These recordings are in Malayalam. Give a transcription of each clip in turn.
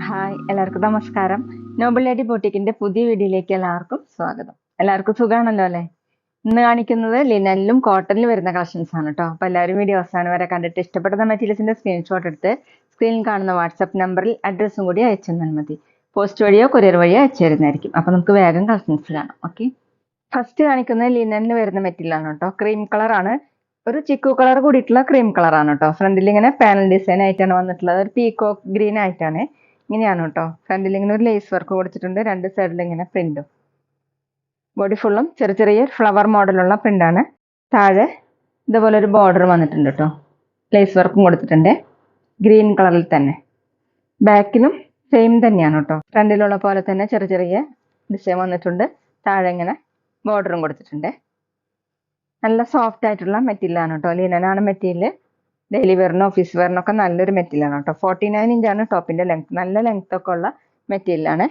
ഹായ്, എല്ലാവർക്കും നമസ്കാരം. നോബിൾ ലേഡി ബൊട്ടിക്കിന്റെ പുതിയ വീഡിയോയിലേക്ക് എല്ലാവർക്കും സ്വാഗതം. എല്ലാവർക്കും സുഖാണല്ലോ അല്ലേ? ഇന്ന് കാണിക്കുന്നത് ലിനനിലും കോട്ടണിലും വരുന്ന കളക്ഷൻസ് ആണ് കേട്ടോ. അപ്പൊ എല്ലാവരും വീഡിയോ അവസാനം വരെ കണ്ടിട്ട് ഇഷ്ടപ്പെടുന്ന മെറ്റീരിയൽസിന്റെ സ്ക്രീൻഷോട്ട് എടുത്ത് സ്ക്രീനിൽ കാണുന്ന വാട്സ്ആപ്പ് നമ്പറിൽ അഡ്രസ്സും കൂടി അയച്ചു തന്നാൽ മതി. പോസ്റ്റ് വഴിയോ കൊറിയർ വഴിയോ അയച്ചു തരുന്നതായിരിക്കും. അപ്പൊ നമുക്ക് വേഗം കളക്ഷൻസ് കാണാം. ഓക്കെ, ഫസ്റ്റ് കാണിക്കുന്നത് ലിനനിൽ വരുന്ന മെറ്റീരിയൽ ആണ് കേട്ടോ. ക്രീം കളർ ആണ്, ഒരു ചിക്കു കളർ കൂടിയിട്ടുള്ള ക്രീം കളർ ആണ് കേട്ടോ. ഫ്രണ്ടിൽ ഇങ്ങനെ പാനൽ ഡിസൈൻ ആയിട്ടാണ് വന്നിട്ടുള്ളത്. ഒരു പീകോക്ക് ഗ്രീൻ ആയിട്ടാണ്. ഇങ്ങനെയാണ് കേട്ടോ. ഫ്രണ്ടിൽ ഇങ്ങനെ ഒരു ലേസ് വർക്ക് കൊടുത്തിട്ടുണ്ട്. രണ്ട് സൈഡിൽ ഇങ്ങനെ പ്രിന്റും. ബോഡി ഫുള്ളും ചെറിയ ചെറിയ ഫ്ലവർ മോഡലുള്ള പ്രിന്റാണ്. താഴെ ഇതുപോലെ ഒരു ബോർഡർ വന്നിട്ടുണ്ട് കേട്ടോ. ലേസ് വർക്കും കൊടുത്തിട്ടുണ്ട് ഗ്രീൻ കളറിൽ തന്നെ. ബാക്കിലും സെയിം തന്നെയാണ് കേട്ടോ. ഫ്രണ്ടിലുള്ള പോലെ തന്നെ ചെറിയ ചെറിയ ഡിസൈൻ വന്നിട്ടുണ്ട്. താഴെ ഇങ്ങനെ ബോർഡറും കൊടുത്തിട്ടുണ്ട്. നല്ല സോഫ്റ്റ് ആയിട്ടുള്ള മെറ്റീരിയൽ ആണ് കേട്ടോ. ലിനനാണ് മെറ്റീരിയൽ. ഡെയിലി വെയറിനും ഓഫീസ് വെയറിനും ഒക്കെ നല്ലൊരു മെറ്റീരിയൽ ആണ് കേട്ടോ. 49 ഇഞ്ചാണ് ടോപ്പിന്റെ ലെങ്ത്. നല്ല ലെങ്ത് ഒക്കെ ഉള്ള മെറ്റീരിയൽ ആണ്.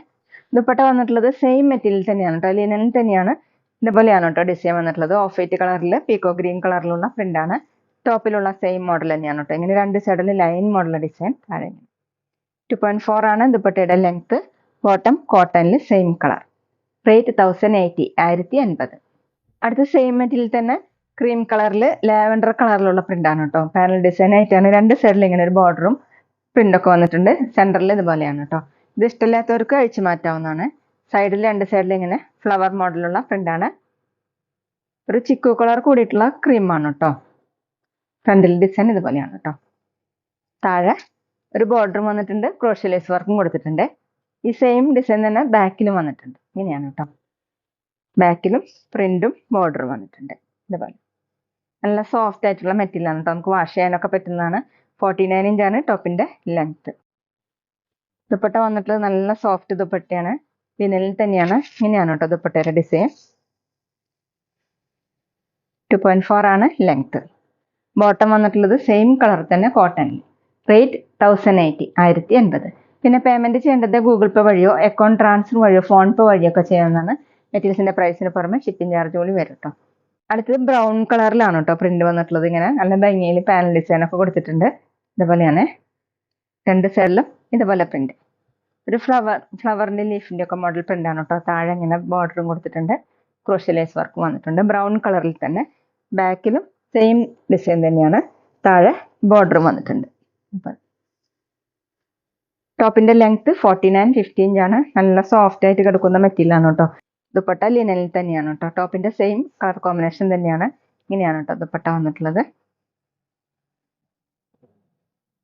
ദുപ്പട്ട വന്നിട്ടുള്ളത് സെയിം മെറ്റീരിയൽ തന്നെയാണ് കേട്ടോ. ലിനനിൽ തന്നെയാണ്. ഇതുപോലെയാണ് കേട്ടോ ഡിസൈൻ വന്നിട്ടുള്ളത്. ഓഫ് വൈറ്റ് കളറിൽ പീക്കോ ഗ്രീൻ കളറിലുള്ള പ്രിന്റ് ആണ്. ടോപ്പിലുള്ള സെയിം മോഡൽ തന്നെയാണ് കേട്ടോ. ഇങ്ങനെ രണ്ട് സൈഡിൽ ലൈൻ മോഡൽ ഡിസൈൻ. താഴെ 2.4 ആണ് ദുപ്പട്ടയുടെ ലെങ്ത്. ബോട്ടം കോട്ടണിൽ സെയിം കളർ. റേറ്റ് 1080, 1080. അടുത്ത സെയിം മെറ്റീരിയൽ തന്നെ ക്രീം കളറിൽ ലാവൻഡർ കളറിലുള്ള പ്രിന്റ് ആണ് കേട്ടോ. പാനൽ ഡിസൈൻ ആയിട്ടാണ്. രണ്ട് സൈഡിൽ ഇങ്ങനെ ഒരു ബോർഡറും പ്രിന്റൊക്കെ വന്നിട്ടുണ്ട്. സെന്ററിൽ ഇതുപോലെയാണ് കേട്ടോ. ഇത് ഇഷ്ടമില്ലാത്തവർക്ക് അഴിച്ചു മാറ്റാവുന്നതാണ്. സൈഡിൽ രണ്ട് സൈഡിൽ ഇങ്ങനെ ഫ്ലവർ മോഡലുള്ള പ്രിന്റ് ആണ്. ഒരു ചിക്കു കളർ കൂടിയിട്ടുള്ള ക്രീം ആണ് കേട്ടോ. ഫ്രണ്ടിൽ ഡിസൈൻ ഇതുപോലെയാണ് കേട്ടോ. താഴെ ഒരു ബോർഡറും വന്നിട്ടുണ്ട്. ക്രോഷ്യ ലേസ് വർക്കും കൊടുത്തിട്ടുണ്ട്. ഈ സെയിം ഡിസൈൻ തന്നെ ബാക്കിലും വന്നിട്ടുണ്ട്. ഇങ്ങനെയാണ് കേട്ടോ. ബാക്കിലും പ്രിന്റും ബോർഡറും വന്നിട്ടുണ്ട്. ഇതുപോലെ നല്ല സോഫ്റ്റ് ആയിട്ടുള്ള മെറ്റീരിയൽ ആണ് കേട്ടോ. നമുക്ക് വാഷ് ചെയ്യാനൊക്കെ പറ്റുന്നതാണ്. 49 ഇഞ്ചാണ് ടോപ്പിന്റെ ലെങ്ത്. ദുപ്പട്ട വന്നിട്ടുള്ളത് നല്ല സോഫ്റ്റ് ദുപ്പട്ടയാണ്. ലിനനിൽ തന്നെയാണ്. ഇങ്ങനെയാണ് കേട്ടോ ദുപ്പട്ടയുടെ ഡിസൈൻ. 2.4 ആണ് ലെങ്ത്. ബോട്ടം വന്നിട്ടുള്ളത് സെയിം കളർ തന്നെ കോട്ടണിൽ. റേറ്റ് 1080, 1080. പിന്നെ പേയ്മെന്റ് ചെയ്യേണ്ടത് ഗൂഗിൾ പേ വഴിയോ അക്കൗണ്ട് ട്രാൻസ്ഫർ വഴിയോ ഫോൺ പേ വഴിയോ ഒക്കെ ചെയ്യാവുന്നതാണ്. മെറ്റീരിയൽസിന്റെ പ്രൈസിന് പുറമെ ഷിപ്പിംഗ് ചാർജ് കൂടി വരും കേട്ടോ. അടുത്തത് ബ്രൗൺ കളറിലാണ് കേട്ടോ പ്രിന്റ് വന്നിട്ടുള്ളത്. ഇങ്ങനെ നല്ല ഭംഗിയിൽ പാനൽ ഡിസൈൻ ഒക്കെ കൊടുത്തിട്ടുണ്ട്. ഇതുപോലെയാണ്. രണ്ട് സൈഡിലും ഇതുപോലെ പ്രിന്റ്. ഒരു ഫ്ലവറിന്റെ ലീഫിന്റെ ഒക്കെ മോഡൽ പ്രിന്റ് ആണ് കേട്ടോ. താഴെ ഇങ്ങനെ ബോർഡറും കൊടുത്തിട്ടുണ്ട്. ക്രോഷ്യ ലേസ് വർക്കും വന്നിട്ടുണ്ട്. ബ്രൗൺ കളറിൽ തന്നെ. ബാക്കിലും സെയിം ഡിസൈൻ തന്നെയാണ്. താഴെ ബോർഡറും വന്നിട്ടുണ്ട്. ടോപ്പിന്റെ ലെങ്ത് 49, 50 ഇഞ്ചാണ്. നല്ല സോഫ്റ്റ് ആയിട്ട് കിടക്കുന്ന മെറ്റീരിയൽ ആണ് കേട്ടോ. ദുപ്പട്ട ലിനനിൽ തന്നെയാണ് കേട്ടോ. ടോപ്പിന്റെ സെയിം കളർ കോമ്പിനേഷൻ തന്നെയാണ്. ഇങ്ങനെയാണ് കേട്ടോ ദുപ്പട്ട വന്നിട്ടുള്ളത്.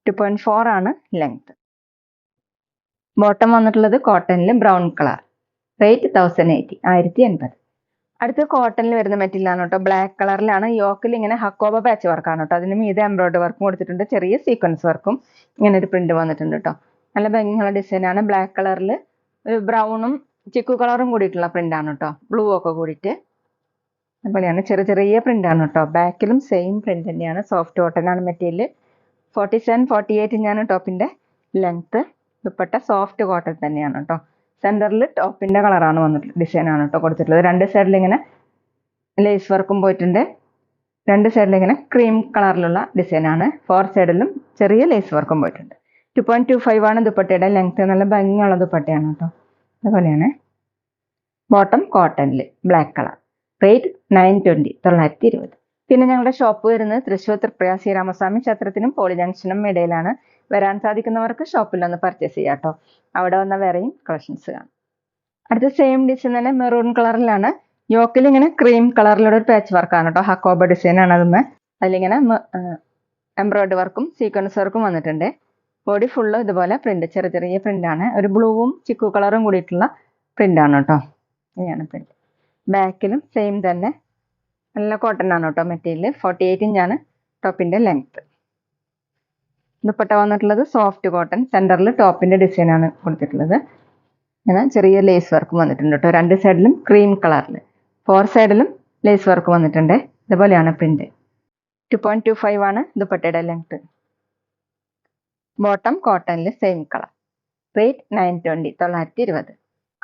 2.4 ആണ് ലെങ്ത്. ബോട്ടം വന്നിട്ടുള്ളത് കോട്ടണിൽ ബ്രൗൺ കളർ. റേറ്റ് 1080, 1080. അടുത്ത് കോട്ടണിൽ വരുന്ന മെറ്റീരിയൽ ആണ് കേട്ടോ. ബ്ലാക്ക് കളറിലാണ്. യോക്കിൽ ഇങ്ങനെ ഹക്കോബ പാച്ച് വർക്കാണ് കേട്ടോ. അതിന് മീതെ എംബ്രോയിഡറി വർക്കും കൊടുത്തിട്ടുണ്ട്. ചെറിയ സീക്വൻസ് വർക്കും ഇങ്ങനെ ഒരു പ്രിന്റ് വന്നിട്ടുണ്ട് കേട്ടോ. നല്ല ഭംഗിയുള്ള ഡിസൈൻ ആണ്. ബ്ലാക്ക് കളറിൽ ഒരു ബ്രൗണും ചിക്കു കളറും കൂടിയിട്ടുള്ള പ്രിന്റ് ആണ് കേട്ടോ. ബ്ലൂ ഒക്കെ കൂടിയിട്ട് അതുപോലെയാണ്. ചെറിയ ചെറിയ പ്രിന്റ് ആണ് കേട്ടോ. ബാക്കിലും സെയിം പ്രിന്റ് തന്നെയാണ്. സോഫ്റ്റ് കോട്ടൺ ആണ് മെറ്റീരിയൽ. 47, 48 ഇഞ്ചാണ് ടോപ്പിന്റെ ലെങ്ത്. ദുപ്പട്ട സോഫ്റ്റ് കോട്ടൺ തന്നെയാണ് കേട്ടോ. സെന്ററിൽ ടോപ്പിന്റെ കളറാണ് വന്നിട്ടുള്ളത്. ഡിസൈൻ ആണ് കേട്ടോ കൊടുത്തിട്ടുള്ളത്. രണ്ട് സൈഡിൽ ഇങ്ങനെ ലേസ് വർക്കും പോയിട്ടുണ്ട്. രണ്ട് സൈഡിൽ ഇങ്ങനെ ക്രീം കളറിലുള്ള ഡിസൈൻ ആണ്. 4 സൈഡിലും ചെറിയ ലേസ് വർക്കും പോയിട്ടുണ്ട്. 2.25 ആണ് ദുപ്പട്ടയുടെ ലെങ്ത്. നല്ല ഭംഗിയുള്ള ദുപ്പട്ടയാണ് കേട്ടോ. അതുപോലെയാണ്. ബോട്ടം കോട്ടണിൽ ബ്ലാക്ക് കളർ. റേറ്റ് 920, 920. പിന്നെ ഞങ്ങളുടെ ഷോപ്പ് വരുന്നത് തൃശ്ശൂർ തൃപ്രയ ശ്രീരാമസ്വാമി ക്ഷേത്രത്തിനും പോളി ജംഗ്ഷനും ഇടയിലാണ്. വരാൻ സാധിക്കുന്നവർക്ക് ഷോപ്പിൽ ഒന്ന് പർച്ചേസ് ചെയ്യാം കേട്ടോ. അവിടെ വന്ന വേറെയും കളക്ഷൻസ് കാണാം. അടുത്ത സെയിം ഡിസൈൻ തന്നെ മെറൂൺ കളറിലാണ്. യോക്കിൽ ഇങ്ങനെ ക്രീം കളറിലുള്ള ഒരു പാച്ച് വർക്കാണ് കേട്ടോ. ഹക്കോബ ഡിസൈൻ ആണ് അതിന്. അതിലിങ്ങനെ എംബ്രോയിഡറി വർക്കും സീക്വൻസ് വർക്കും വന്നിട്ടുണ്ട്. ബോഡി ഫുള്ള് ഇതുപോലെ പ്രിന്റ്, ചെറിയ ചെറിയ പ്രിന്റ് ആണ്. ഒരു ബ്ലൂവും ചിക്കു കളറും കൂടിയിട്ടുള്ള പ്രിന്റ് ആണ് കേട്ടോ. ഇങ്ങനെയാണ് പ്രിന്റ്. ബാക്കിലും സെയിം തന്നെ. നല്ല കോട്ടൺ ആണ് കേട്ടോ മെറ്റീരിയൽ. 48 ഇഞ്ചാണ് ടോപ്പിന്റെ ലെങ്ത്. ദുപ്പട്ട വന്നിട്ടുള്ളത് സോഫ്റ്റ് കോട്ടൺ. സെന്ററിൽ ടോപ്പിന്റെ ഡിസൈൻ ആണ് കൊടുത്തിട്ടുള്ളത്. ഇങ്ങനെ ചെറിയ ലേസ് വർക്കും വന്നിട്ടുണ്ട് കേട്ടോ. രണ്ട് സൈഡിലും ക്രീം കളറിൽ. 4 സൈഡിലും ലേസ് വർക്ക് വന്നിട്ടുണ്ട്. ഇതുപോലെയാണ് പ്രിന്റ്. 2.25 ആണ് ദുപ്പട്ടയുടെ ലെങ്ത്. ബോട്ടം കോട്ടണിൽ സെയിം കളർ. റേറ്റ് 920, 920.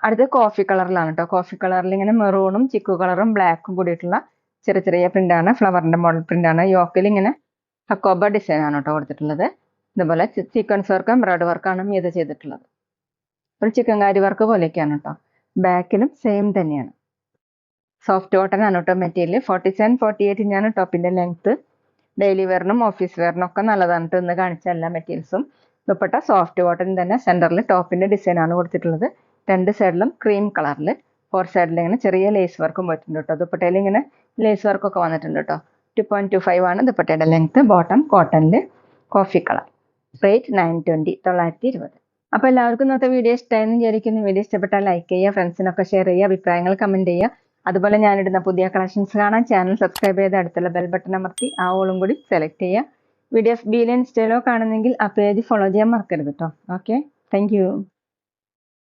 അടുത്ത് കോഫി കളറിലാണ് കേട്ടോ. കോഫി കളറിൽ ഇങ്ങനെ മെറൂണും ചിക്കു കളറും ബ്ലാക്കും കൂടിയിട്ടുള്ള ചെറിയ ചെറിയ പ്രിന്റ് ആണ്. ഫ്ലവറിന്റെ മോഡൽ പ്രിന്റ് ആണ്. യോക്കിൽ ഇങ്ങനെ ഹക്കോബ ഡിസൈൻ ആണ് കേട്ടോ കൊടുത്തിട്ടുള്ളത്. ഇതുപോലെ സീക്വൻസ് വർക്ക് എംബ്രോയിഡറി വർക്കാണ് ഇത് ചെയ്തിട്ടുള്ളത്. ഒരു ചിക്കൻകാരി വർക്ക് പോലെയൊക്കെയാണ് കേട്ടോ. ബാക്കിലും സെയിം തന്നെയാണ്. സോഫ്റ്റ് കോട്ടൺ ആണ് കേട്ടോ മെറ്റീരിയൽ. 47-48 ഇഞ്ചാണ് ടോപ്പിന്റെ ലെങ്ത്. ഡെയിലി വെയറിനും ഓഫീസ് വെയറിനും ഒക്കെ നല്ലതാണ് കേട്ടോ ഇന്ന് കാണിച്ച എല്ലാ മെറ്റീരിയൽസും. ദുപ്പട്ട സോഫ്റ്റ് കോട്ടൺ തന്നെ. സെന്ററിൽ ടോപ്പിന്റെ ഡിസൈൻ ആണ് കൊടുത്തിട്ടുള്ളത്. രണ്ട് സൈഡിലും ക്രീം കളറിൽ, 4 സൈഡിൽ ഇങ്ങനെ ചെറിയ ലേസ് വർക്കും പോയിട്ടുണ്ട് കേട്ടോ. ദുപ്പട്ടയിൽ ഇങ്ങനെ ലേസ് വർക്കൊക്കെ വന്നിട്ടുണ്ട് കേട്ടോ. 2.25 ആണ് ദുപ്പട്ടയുടെ ലെങ്ത്. ബോട്ടം കോട്ടണിൽ കോഫി കളർ. റേറ്റ് 920, 920. അപ്പോൾ എല്ലാവർക്കും ഇന്നത്തെ വീഡിയോ ഇഷ്ടമായെന്ന് വിചാരിക്കുന്നു. വീഡിയോ ഇഷ്ടപ്പെട്ടാൽ ലൈക്ക് ചെയ്യുക, ഫ്രണ്ട്സിനൊക്കെ ഷെയർ ചെയ്യുക, അഭിപ്രായങ്ങൾ കമന്റ് ചെയ്യുക. അതുപോലെ ഞാനിടുന്ന പുതിയ കളക്ഷൻസ് കാണാൻ ചാനൽ സബ്സ്ക്രൈബ് ചെയ്ത് അടുത്തുള്ള ബെൽ ബട്ടൺ അമർത്തി ആ ഓളും കൂടി സെലക്ട് ചെയ്യുക. വീഡിയോസ് ബിയിലോ ഇൻസ്റ്റയിലോ കാണുന്നെങ്കിൽ ആ പേജ് ഫോളോ ചെയ്യാൻ മറക്കരുത് കേട്ടോ. Okay, thank you.